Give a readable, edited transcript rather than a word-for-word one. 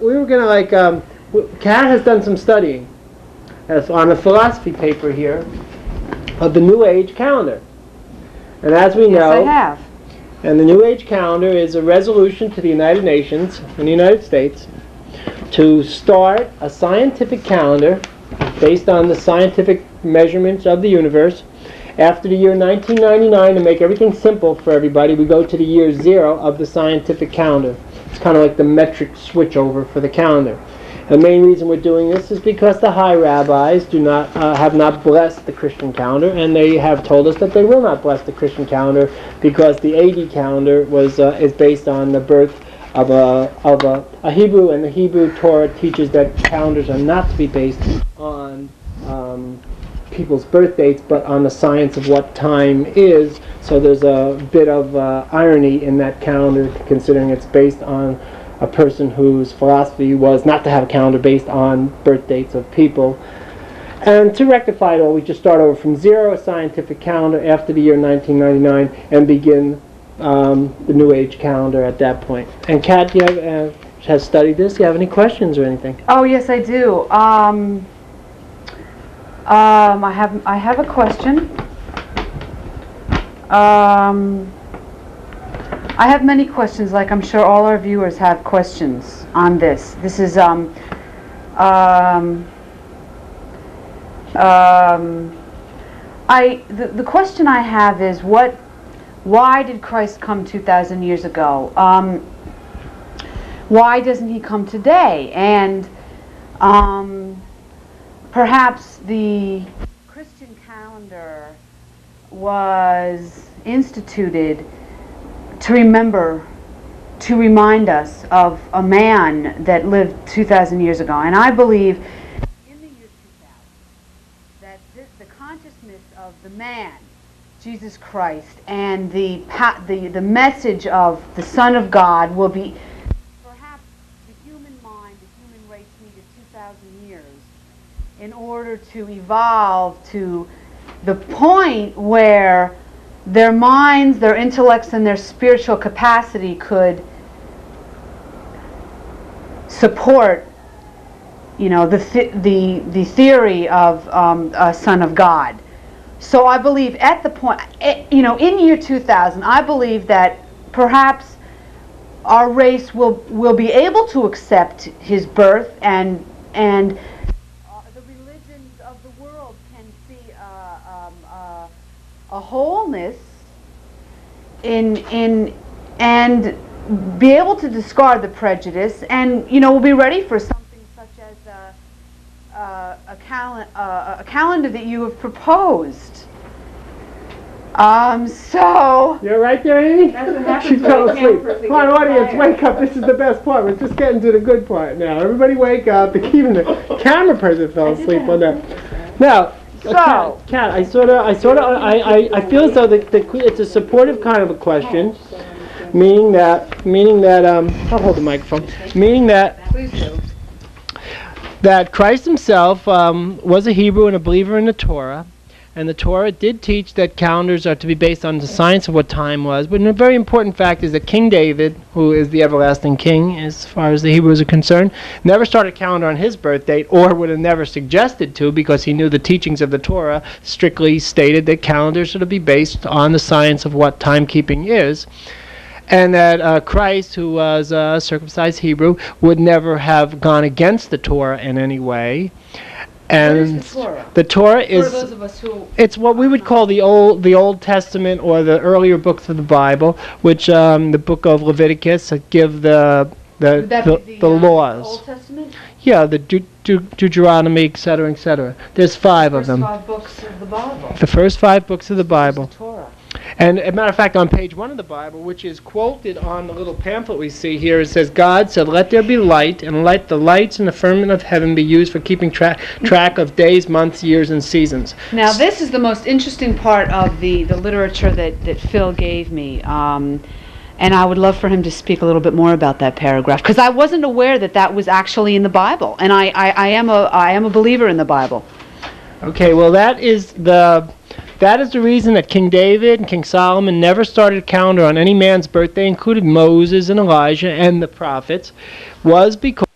we were gonna Kat has done some studying, on a philosophy paper here, of the New Age calendar, and as we know, Yes, I have. and the New Age calendar is a resolution to the United Nations in the United States to start a scientific calendar based on the scientific measurements of the universe. After the year 1999, to make everything simple for everybody, we go to the year 0 of the scientific calendar. It's kind of like the metric switchover for the calendar. The main reason we're doing this is because the high rabbis have not blessed the Christian calendar, and they have told us that they will not bless the Christian calendar because the AD calendar is based on the birth of a Hebrew, and the Hebrew Torah teaches that calendars are not to be based on people's birth dates, but on the science of what time is. So there's a bit of irony in that calendar, considering it's based on a person whose philosophy was not to have a calendar based on birth dates of people. And to rectify it all, we just start over from 0, a scientific calendar, after the year 1999, and begin the New Age calendar at that point. And Kat, you has studied this. Do you have any questions or anything? Oh, yes, I do. I have a question. I have many questions, like I'm sure all our viewers have questions on this. This is the question I have is why did Christ come 2,000 years ago? Why doesn't he come today? And perhaps the Christian calendar was instituted to remind us of a man that lived 2,000 years ago. And I believe in the year 2000 that the consciousness of the man, Jesus Christ, and the message of the Son of God will be, perhaps the human mind, the human race needed 2,000 years in order to evolve to the point where their minds, their intellects, and their spiritual capacity could support, the theory of a Son of God. So I believe at the point, in year 2000, I believe that perhaps our race will be able to accept his birth, and the religions of the world can see a wholeness in and be able to discard the prejudice, and we'll be ready for something such as a calendar that you have proposed. So You're right there, Amy? That's what happens She fell when asleep. cameras Come on, get audience, quiet. wake up. This is the best part. We're just getting to the good part now. Everybody wake up. Even the camera person fell asleep on that. Now, So- Kat, I feel as though it's a supportive kind of a question, meaning that I'll hold the microphone. Meaning that Please do. that Christ himself was a Hebrew and a believer in the Torah, and the Torah did teach that calendars are to be based on the science of what time was. But a very important fact is that King David, who is the everlasting king as far as the Hebrews are concerned, never started a calendar on his birth date, or would have never suggested to, because he knew the teachings of the Torah strictly stated that calendars are to be based on the science of what timekeeping is. And that Christ, who was a circumcised Hebrew, would never have gone against the Torah in any way. And What is the Torah? the Torah For is those of us who it's what we would call the Old Testament, or the earlier books of the Bible, which the book of Leviticus give the would that be laws. Old Testament? Yeah, the Deuteronomy, etc., etc. There's 5 of them. First 5 books of the Bible. The first 5 books of the Bible. The Torah. And as a matter of fact, on page 1 of the Bible, which is quoted on the little pamphlet we see here, it says, God said, "Let there be light, and let the lights in the firmament of heaven be used for keeping track of days, months, years, and seasons." Now, this is the most interesting part of the literature that Phil gave me. And I would love for him to speak a little bit more about that paragraph, because I wasn't aware that was actually in the Bible. And I am a believer in the Bible. Okay, well that is the reason that King David and King Solomon never started a calendar on any man's birthday, including Moses and Elijah and the prophets, was because